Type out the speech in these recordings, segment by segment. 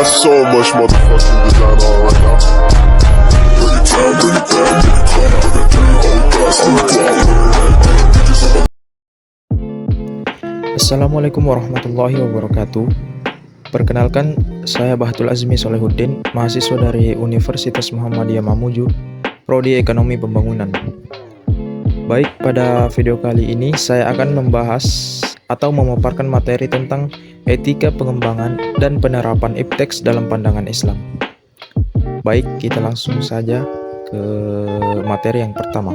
got so much motherfucking design on right now. Bring it down, bring it down, bring it down. I got 3 old guys on the block. Assalamualaikum warahmatullahi wabarakatuh. Perkenalkan, saya Bahtul Azmi Solehuddin, mahasiswa dari Universitas Muhammadiyah Mamuju, Prodi Ekonomi Pembangunan. Baik, pada video kali ini saya akan membahas atau memaparkan materi tentang etika pengembangan dan penerapan ipteks dalam pandangan Islam. Baik, kita langsung saja ke materi yang pertama.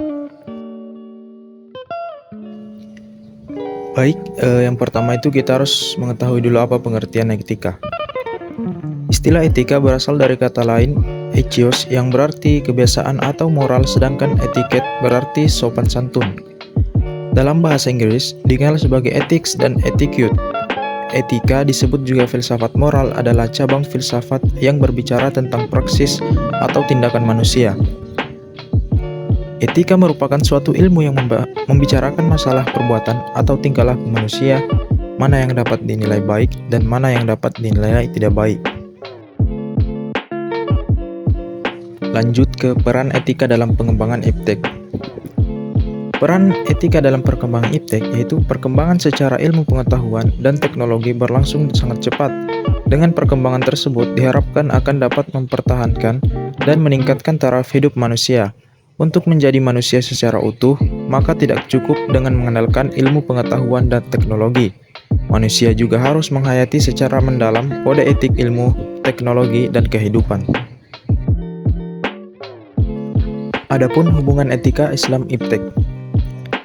Baik, yang pertama itu kita harus mengetahui dulu apa pengertian etika. Istilah etika berasal dari kata lain etios yang berarti kebiasaan atau moral, sedangkan etiket berarti sopan santun. Dalam bahasa Inggris dikenal sebagai ethics dan etiquette. Etika disebut juga filsafat moral, adalah cabang filsafat yang berbicara tentang praksis atau tindakan manusia. Etika merupakan suatu ilmu yang membicarakan masalah perbuatan atau tingkah laku manusia, mana yang dapat dinilai baik dan mana yang dapat dinilai tidak baik. Lanjut ke peran etika dalam pengembangan iptek. Peran etika dalam perkembangan iptek yaitu perkembangan secara ilmu pengetahuan dan teknologi berlangsung sangat cepat. Dengan perkembangan tersebut diharapkan akan dapat mempertahankan dan meningkatkan taraf hidup manusia. Untuk menjadi manusia secara utuh, maka tidak cukup dengan mengandalkan ilmu pengetahuan dan teknologi. Manusia juga harus menghayati secara mendalam kode etik ilmu, teknologi, dan kehidupan. Adapun hubungan etika Islam iptek.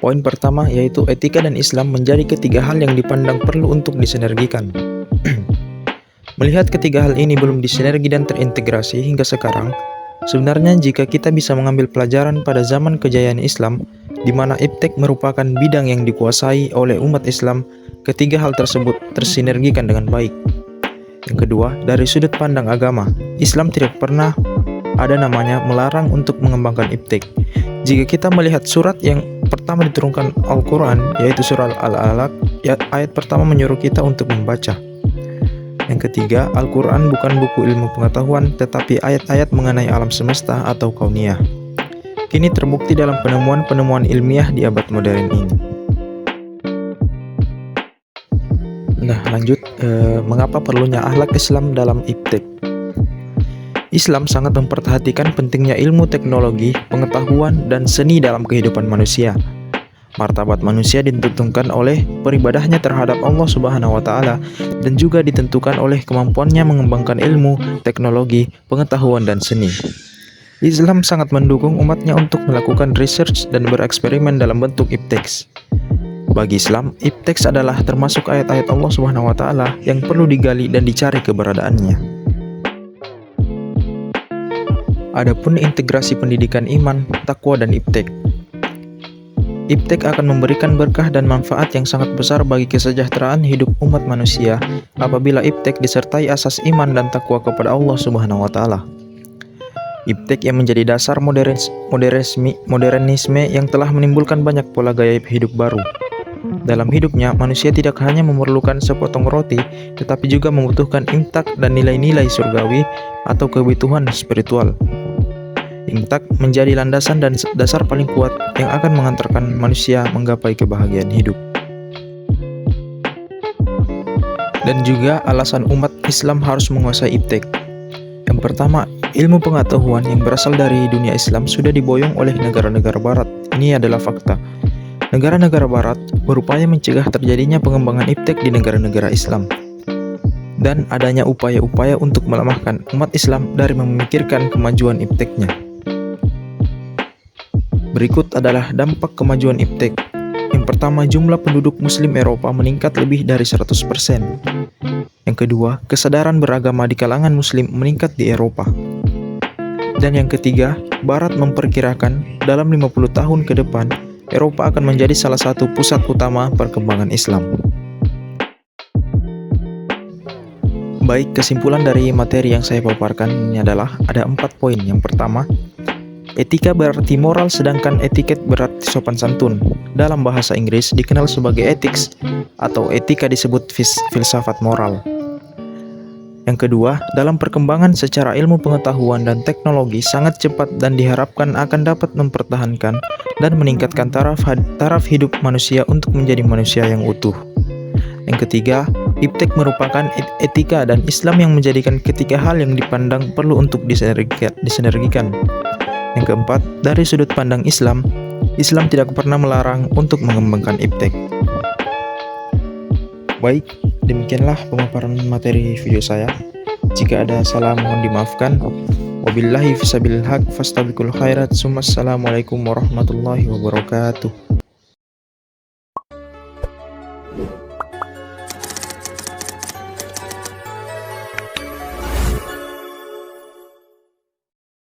Poin pertama yaitu etika dan Islam menjadi ketiga hal yang dipandang perlu untuk disinergikan. Melihat ketiga hal ini belum disinergi dan terintegrasi hingga sekarang, sebenarnya jika kita bisa mengambil pelajaran pada zaman kejayaan Islam, di mana iptek merupakan bidang yang dikuasai oleh umat Islam, ketiga hal tersebut tersinergikan dengan baik. Yang kedua, dari sudut pandang agama, Islam tidak pernah ada namanya melarang untuk mengembangkan iptek. Jika kita melihat surat yang pertama diturunkan Al-Quran, yaitu surah Al-Alaq, ayat pertama menyuruh kita untuk membaca. Yang ketiga, Al-Quran bukan buku ilmu pengetahuan, tetapi ayat-ayat mengenai alam semesta atau kauniyah. Kini terbukti dalam penemuan-penemuan ilmiah di abad modern ini. Nah, lanjut, mengapa perlunya akhlak Islam dalam iptek? Islam sangat memperhatikan pentingnya ilmu teknologi, pengetahuan, dan seni dalam kehidupan manusia. Martabat manusia ditentukan oleh peribadahnya terhadap Allah Subhanahu wa Ta'ala dan juga ditentukan oleh kemampuannya mengembangkan ilmu, teknologi, pengetahuan, dan seni. Islam sangat mendukung umatnya untuk melakukan research dan bereksperimen dalam bentuk ipteks. Bagi Islam, ipteks adalah termasuk ayat-ayat Allah Subhanahu wa Ta'ala yang perlu digali dan dicari keberadaannya. Adapun integrasi pendidikan iman, takwa, dan iptek. Iptek akan memberikan berkah dan manfaat yang sangat besar bagi kesejahteraan hidup umat manusia apabila iptek disertai asas iman dan takwa kepada Allah Subhanahu wa Ta'ala. Iptek yang menjadi dasar modernisme yang telah menimbulkan banyak pola gaya hidup baru. Dalam hidupnya, manusia tidak hanya memerlukan sepotong roti, tetapi juga membutuhkan imtak dan nilai-nilai surgawi atau kebutuhan spiritual. Imtak menjadi landasan dan dasar paling kuat yang akan mengantarkan manusia menggapai kebahagiaan hidup. Dan juga alasan umat Islam harus menguasai iptek. Yang pertama, ilmu pengetahuan yang berasal dari dunia Islam sudah diboyong oleh negara-negara barat. Ini adalah fakta. Negara-negara barat berupaya mencegah terjadinya pengembangan iptek di negara-negara Islam. Dan adanya upaya-upaya untuk melemahkan umat Islam dari memikirkan kemajuan ipteknya. Berikut adalah dampak kemajuan iptek. Yang pertama, jumlah penduduk muslim Eropa meningkat lebih dari 100%. Yang kedua, kesadaran beragama di kalangan muslim meningkat di Eropa. Dan yang ketiga, Barat memperkirakan dalam 50 tahun ke depan, Eropa akan menjadi salah satu pusat utama perkembangan Islam. Baik, kesimpulan dari materi yang saya paparkan ini adalah ada 4 poin. Yang pertama, etika berarti moral, sedangkan etiket berarti sopan santun. Dalam bahasa Inggris dikenal sebagai ethics atau etika disebut filsafat moral. Yang kedua, dalam perkembangan secara ilmu pengetahuan dan teknologi sangat cepat dan diharapkan akan dapat mempertahankan dan meningkatkan taraf hidup manusia untuk menjadi manusia yang utuh. Yang ketiga, iptek merupakan etika dan Islam yang menjadikan ketiga hal yang dipandang perlu untuk disinergikan. Yang keempat, dari sudut pandang Islam, Islam tidak pernah melarang untuk mengembangkan iptek. Baik, demikianlah pemaparan materi video saya. Jika ada salah mohon dimaafkan. Wabillahi fisabilil haq fastabiqul khairat. Assalamualaikum warahmatullahi wabarakatuh.